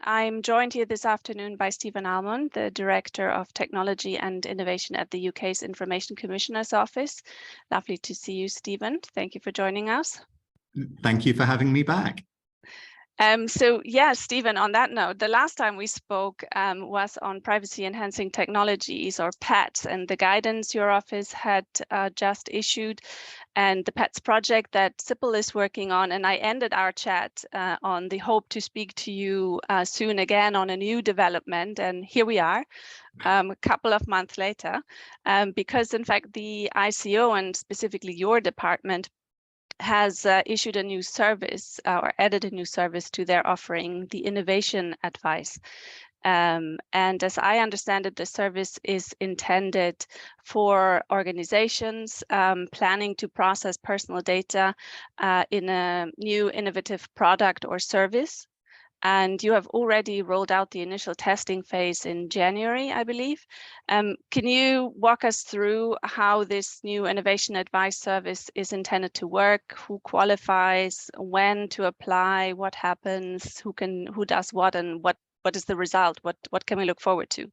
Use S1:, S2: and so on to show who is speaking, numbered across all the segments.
S1: I'm joined here this afternoon by Stephen Almond, the Director of Technology and Innovation at the UK's Information Commissioner's Office. Lovely to see you, Stephen. Thank you for joining us.
S2: Thank you for having me back.
S1: Stephen, on that note, the last time we spoke was on privacy enhancing technologies, or PETs, and the guidance your office had just issued, and the PETs project that CIPL is working on. And I ended our chat on the hope to speak to you soon again on a new development. And here we are, a couple of months later, because in fact, the ICO, and specifically your department, has issued a new service or added a new service to their offering, the innovation advice. And as I understand it, the service is intended for organizations planning to process personal data in a new innovative product or service. And you have already rolled out the initial testing phase in January, I believe. Can you walk us through how this new innovation advice service is intended to work? Who qualifies, when to apply, what happens, who does what, and what is the result? What can we look forward to?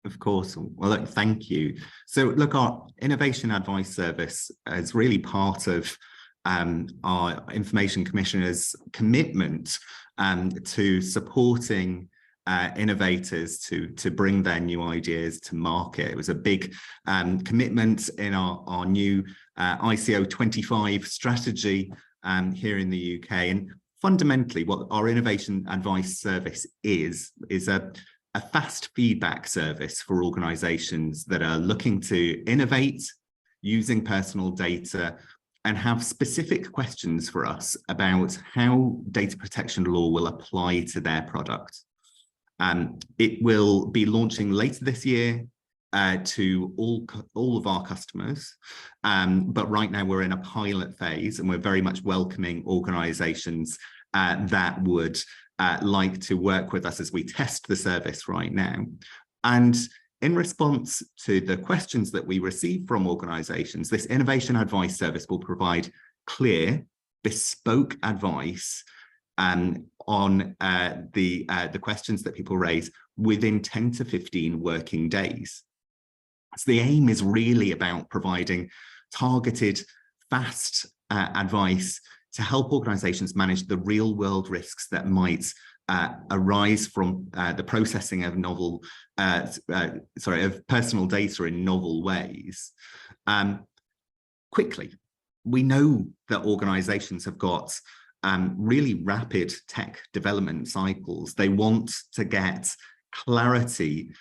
S2: Of course. Well, look, thank you. So look, our innovation advice service is really part of our Information Commissioner's commitment to supporting innovators to bring their new ideas to market. It was a big commitment in our new ICO 25 strategy here in the UK. And fundamentally, what our innovation advice service is a fast feedback service for organizations that are looking to innovate using personal data and have specific questions for us about how data protection law will apply to their product. It will be launching later this year to all of our customers, but right now we're in a pilot phase, and we're very much welcoming organizations that would like to work with us as we test the service right now. And in response to the questions that we receive from organizations, this innovation advice service will provide clear, bespoke advice on the questions that people raise within 10 to 15 working days. So the aim is really about providing targeted, fast advice to help organizations manage the real world risks that might arise from the processing of of personal data in novel ways. Quickly, we know that organizations have got really rapid tech development cycles. They want to get clarity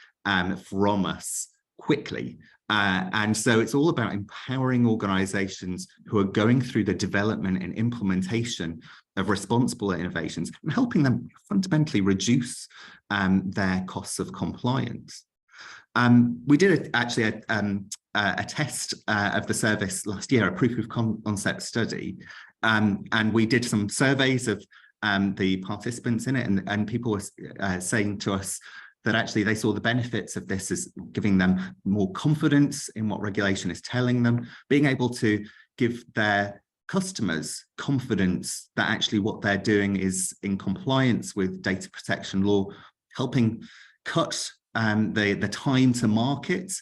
S2: from us quickly. And so it's all about empowering organizations who are going through the development and implementation of responsible innovations and helping them fundamentally reduce their costs of compliance. We did actually a test of the service last year, a proof of concept study, and we did some surveys of the participants in it, and people were saying to us that actually they saw the benefits of this as giving them more confidence in what regulation is telling them, being able to give their customers confidence that actually what they're doing is in compliance with data protection law, helping cut the time to market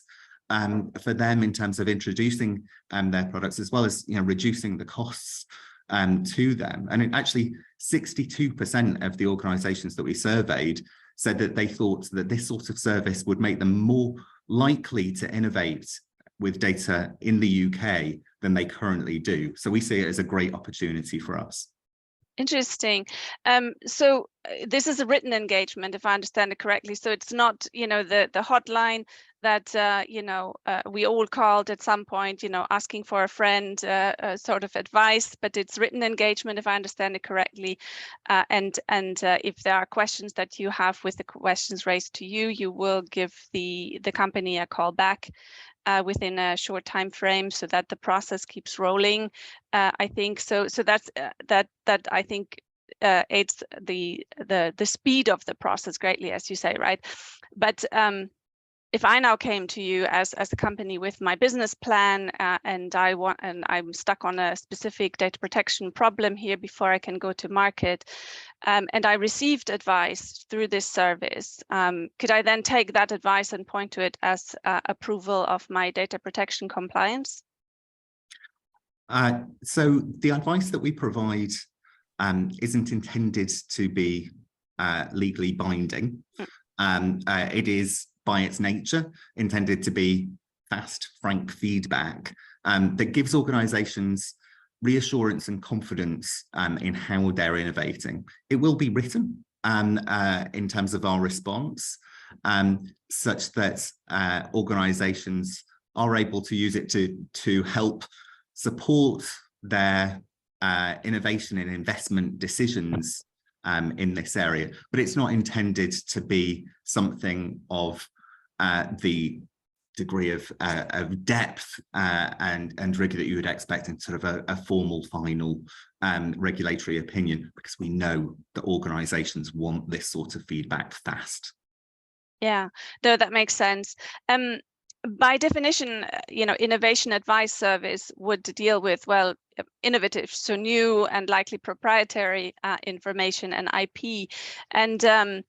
S2: for them in terms of introducing their products, as well as reducing the costs to them. And actually 62% of the organizations that we surveyed said that they thought that this sort of service would make them more likely to innovate with data in the UK than they currently do. So we see it as a great opportunity for us.
S1: Interesting. So this is a written engagement, if I understand it correctly. So it's not, the hotline that, we all called at some point, asking for a friend sort of advice, but it's written engagement, if I understand it correctly. And if there are questions that you have with the questions raised to you, you will give the company a call back within a short time frame, so that the process keeps rolling. I think so. So that's that I think aids the speed of the process greatly, as you say, right? But if I now came to you as a company with my business plan, and I'm stuck on a specific data protection problem here before I can go to market, and I received advice through this service, could I then take that advice and point to it as approval of my data protection compliance?
S2: So the advice that we provide isn't intended to be legally binding. It is, by its nature, intended to be fast, frank feedback that gives organisations reassurance and confidence in how they're innovating. It will be written in terms of our response, such that organisations are able to use it to help support their innovation and investment decisions in this area. But it's not intended to be something of the degree of depth and rigor that you would expect in sort of a formal final regulatory opinion, because we know that organisations want this sort of feedback fast.
S1: Yeah, no, that makes sense. By definition, innovation advice service would deal with, well, innovative, so new and likely proprietary information and IP. And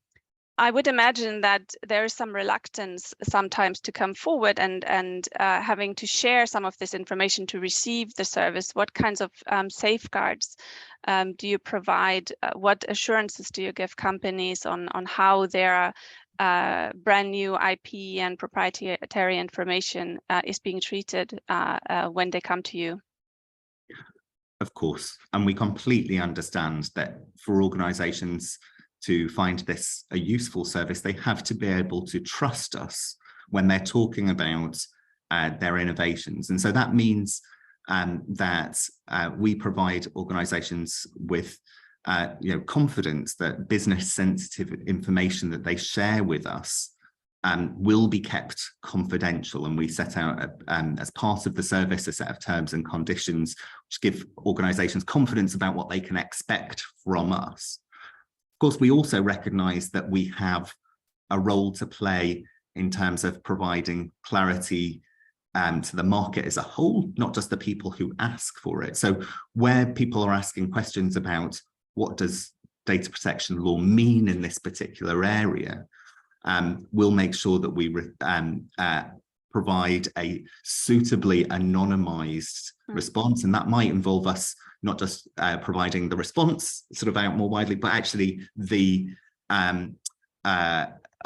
S1: I would imagine that there is some reluctance sometimes to come forward and having to share some of this information to receive the service. What kinds of safeguards do you provide? What assurances do you give companies on how their brand new IP and proprietary information is being treated when they come to you?
S2: Of course, and we completely understand that for organisations to find this a useful service, they have to be able to trust us when they're talking about their innovations. And so that means that we provide organisations with confidence that business sensitive information that they share with us will be kept confidential. And we set out as part of the service a set of terms and conditions which give organisations confidence about what they can expect from us. Of course, we also recognise that we have a role to play in terms of providing clarity to the market as a whole, not just the people who ask for it. So where people are asking questions about what does data protection law mean in this particular area, we'll make sure that we provide a suitably anonymised response. And that might involve us not just providing the response sort of out more widely, but actually the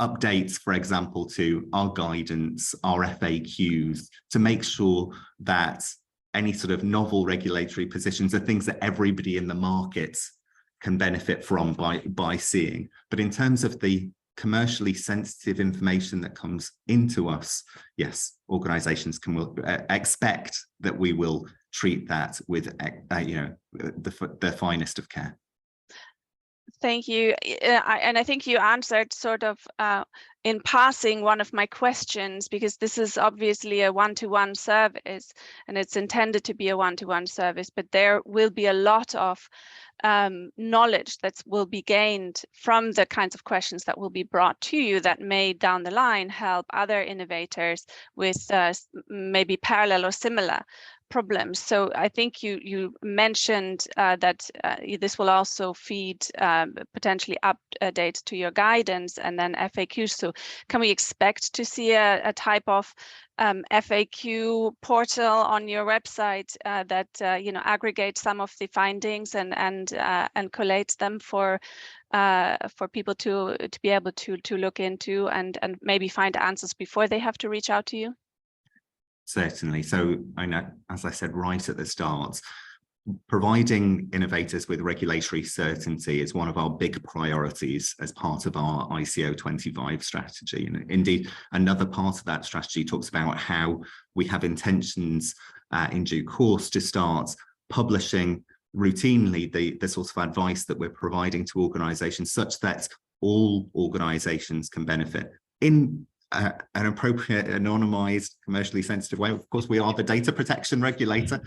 S2: updates, for example, to our guidance, our FAQs, to make sure that any sort of novel regulatory positions are things that everybody in the market can benefit from by seeing. But in terms of the commercially sensitive information that comes into us, yes, organisations can expect that we will treat that with the finest of care.
S1: Thank you. And I think you answered sort of in passing one of my questions, because this is obviously a one-to-one service and it's intended to be a one-to-one service, but there will be a lot of knowledge that will be gained from the kinds of questions that will be brought to you that may down the line help other innovators with maybe parallel or similar problems. So I think you mentioned that this will also feed potentially updates to your guidance and then FAQs. So can we expect to see a type of FAQ portal on your website that aggregates some of the findings and collates them for people to be able to look into and maybe find answers before they have to reach out to you?
S2: Certainly. So I know, as I said right at the start, providing innovators with regulatory certainty is one of our big priorities as part of our ICO 25 strategy. And indeed, another part of that strategy talks about how we have intentions in due course to start publishing routinely the sort of advice that we're providing to organisations, such that all organisations can benefit in an appropriate, anonymised, commercially sensitive way. Of course, we are the data protection regulator,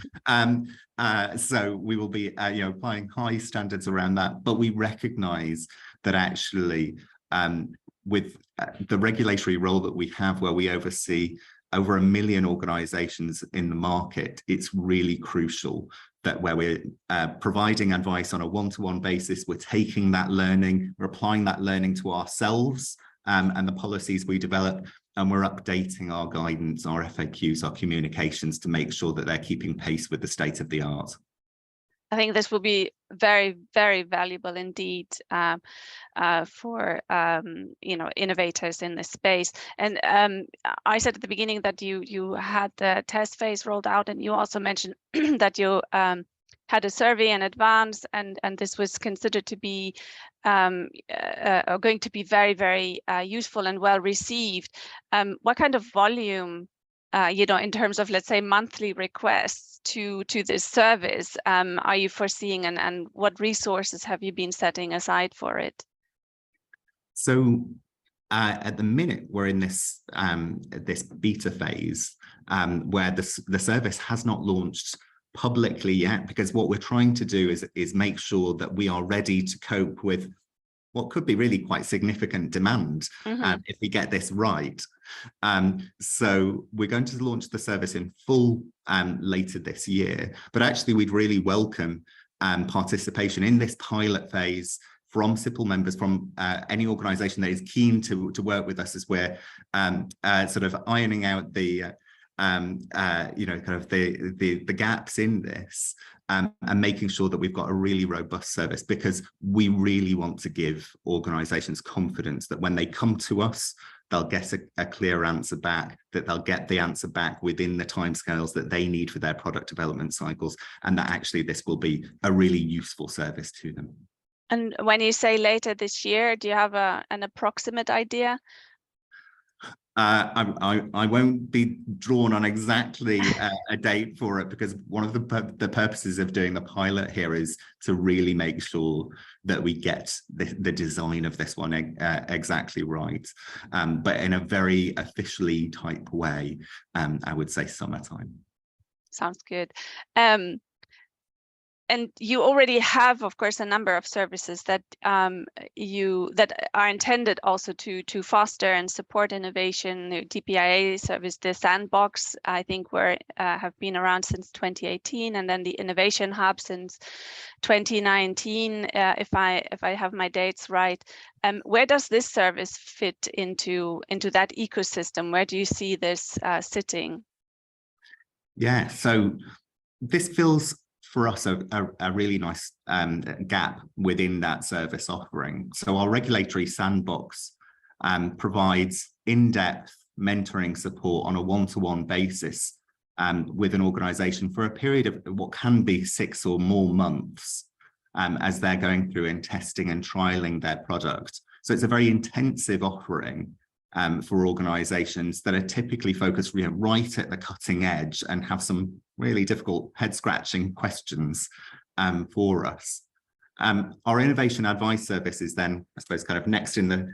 S2: so we will be applying high standards around that. But we recognise that actually with the regulatory role that we have, where we oversee over 1 million organizations in the market, it's really crucial that where we're providing advice on a one-to-one basis, we're taking that learning, we're applying that learning to ourselves and the policies we develop, and we're updating our guidance, our FAQs, our communications to make sure that they're keeping pace with the state of the art.
S1: I think this will be very, very valuable indeed for innovators in this space. And I said at the beginning that you had the test phase rolled out, and you also mentioned that you had a survey in advance, and this was considered to be going to be very, very useful and well received. What kind of volume, in terms of, let's say, monthly requests to this service are you foreseeing, and what resources have you been setting aside for it?
S2: So at the minute, we're in this this beta phase where the service has not launched publicly yet, because what we're trying to do is make sure that we are ready to cope with what could be really quite significant demand if we get this right. So we're going to launch the service in full later this year, but actually we'd really welcome participation in this pilot phase from CIPL members, from any organisation that is keen to work with us as we're sort of ironing out the the gaps in this, and making sure that we've got a really robust service, because we really want to give organisations confidence that when they come to us, they'll get a clear answer back, that they'll get the answer back within the timescales that they need for their product development cycles, and that actually this will be a really useful service to them. And
S1: when you say later this year, do you have an approximate idea?
S2: I won't be drawn on exactly a date for it, because one of the purposes of doing the pilot here is to really make sure that we get the design of this one exactly right, but in a very officially type way. I would say summertime.
S1: Sounds good. And you already have, of course, a number of services that that are intended also to foster and support innovation. The DPIA service, the Sandbox, I think, have been around since 2018, and then the Innovation Hub since 2019, if I have my dates right. Where does this service fit into that ecosystem? Where do you see this sitting?
S2: Yeah, so this feels for us a really nice gap within that service offering. So our regulatory sandbox provides in-depth mentoring support on a one-to-one basis with an organisation for a period of what can be 6 or more months as they're going through and testing and trialling their product. So it's a very intensive offering for organisations that are typically focused right at the cutting edge and have some really difficult head-scratching questions for us. Our innovation advice service is then, I suppose, kind of next in the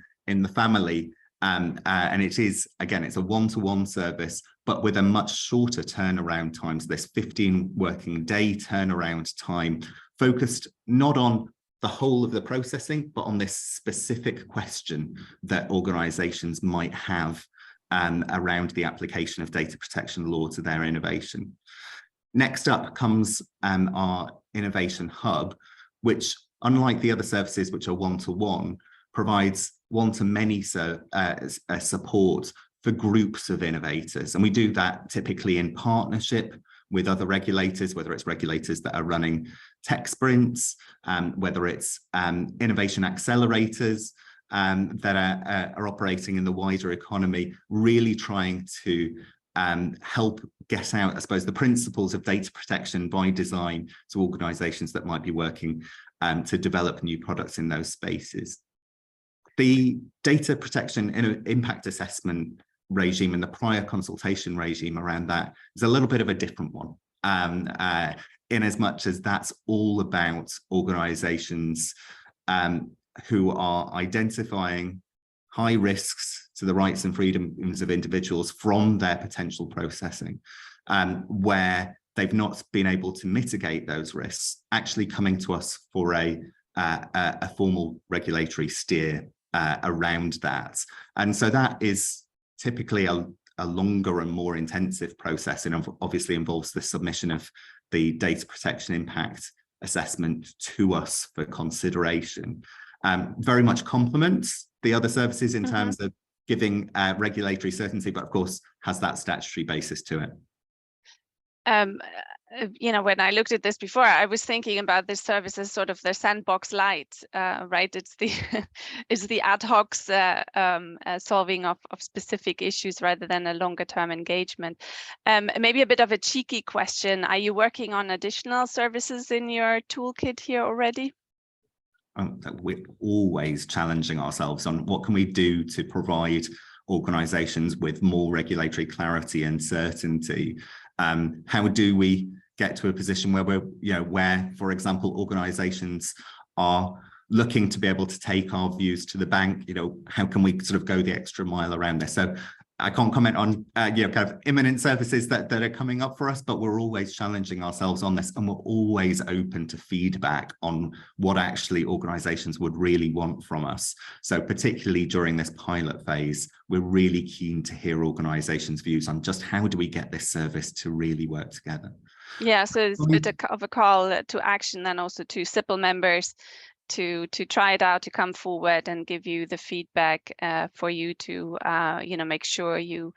S2: family, and it is, again, it's a one-to-one service, but with a much shorter turnaround time. So this 15 working day turnaround time, focused not on the whole of the processing, but on this specific question that organisations might have around the application of data protection law to their innovation. Next up comes our Innovation Hub, which, unlike the other services which are one-to-one, provides one-to-many support for groups of innovators. And we do that typically in partnership with other regulators, whether it's regulators that are running tech sprints, whether it's innovation accelerators that are operating in the wider economy, really trying to help get out, I suppose, the principles of data protection by design to organisations that might be working to develop new products in those spaces. The data protection impact assessment regime and the prior consultation regime around that is a little bit of a different one, in as much as that's all about organisations who are identifying high risks to the rights and freedoms of individuals from their potential processing, where they've not been able to mitigate those risks, actually coming to us for a formal regulatory steer around that. And so that is typically a longer and more intensive process, and obviously involves the submission of the data protection impact assessment to us for consideration. Very much complements the other services in terms of giving regulatory certainty, but of course has that statutory basis to it.
S1: You know, when I looked at this before, I was thinking about this service as sort of the sandbox light, right? It's the it's the ad hoc solving of specific issues rather than a longer term engagement. Maybe a bit of a cheeky question: are you working on additional services in your toolkit here already?
S2: We're always challenging ourselves on what can we do to provide organisations with more regulatory clarity and certainty. How do we get to a position where we're, you know, where, for example, organisations are looking to be able to take our views to the bank? You know, how can we sort of go the extra mile around this? So I can't comment on you know, kind of imminent services that are coming up for us, but we're always challenging ourselves on this, and we're always open to feedback on what actually organisations would really want from us. So particularly during this pilot phase, we're really keen to hear organisations' views on just how do we get this service to really work together.
S1: Yeah, so it's a bit of a call to action, and also to CIPL members to try it out, to come forward and give you the feedback for you to you know, make sure you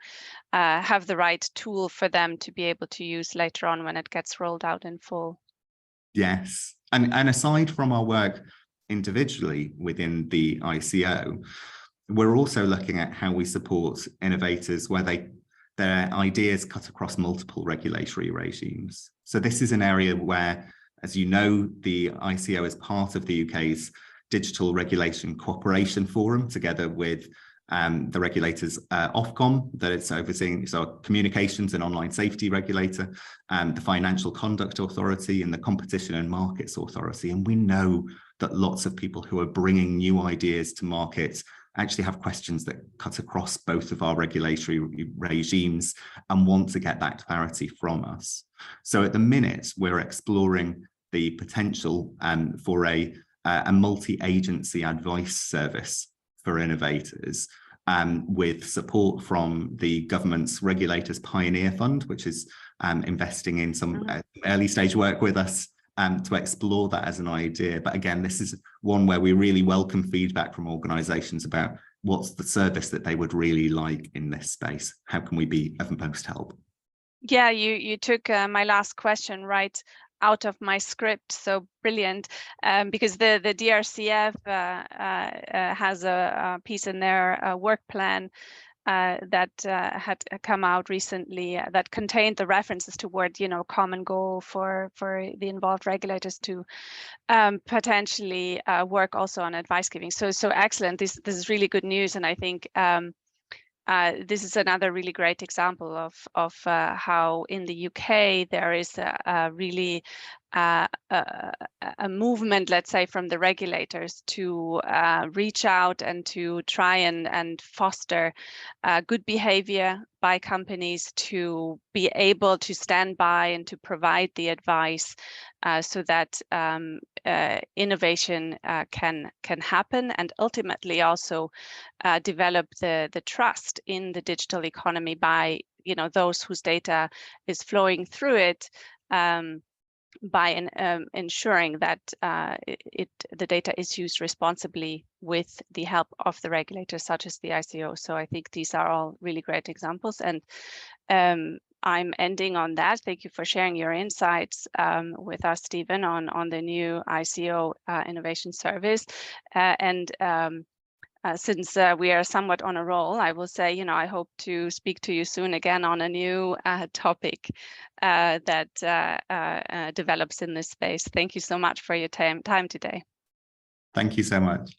S1: have the right tool for them to be able to use later on when it gets rolled out in full. Yes,
S2: and aside from our work individually within the ICO, we're also looking at how we support innovators where their ideas cut across multiple regulatory regimes. So this is an area where, as you know, the ICO is part of the UK's Digital Regulation Cooperation Forum, together with the regulators Ofcom that it's overseeing, so Communications and Online Safety Regulator, the Financial Conduct Authority, and the Competition and Markets Authority. And we know that lots of people who are bringing new ideas to market actually have questions that cut across both of our regulatory regimes and want to get that clarity from us. So at the minute, we're exploring the potential for a multi-agency advice service for innovators, with support from the government's Regulators Pioneer Fund, which is investing in some early stage work with us to explore that as an idea. But again, this is one where we really welcome feedback from organisations about what's the service that they would really like in this space. How can we be of most help?
S1: Yeah, you took my last question right out of my script, so brilliant, because the DRCF has a piece in their work plan that had come out recently that contained the references toward, you know, common goal for the involved regulators to potentially work also on advice giving. So excellent. This is really good news, and I think this is another really great example of how in the UK there is a really a movement, let's say, from the regulators to reach out and to try and foster good behavior by companies to be able to stand by and to provide the advice so that innovation can happen, and ultimately also develop the trust in the digital economy by, you know, those whose data is flowing through it, by ensuring that the data is used responsibly with the help of the regulators such as the ICO. So I think these are all really great examples, and I'm ending on that. Thank you for sharing your insights with us, Stephen, on the new ICO innovation service. Since we are somewhat on a roll, I will say, you know, I hope to speak to you soon again on a new topic that develops in this space. Thank you so much for your time today.
S2: Thank you so much.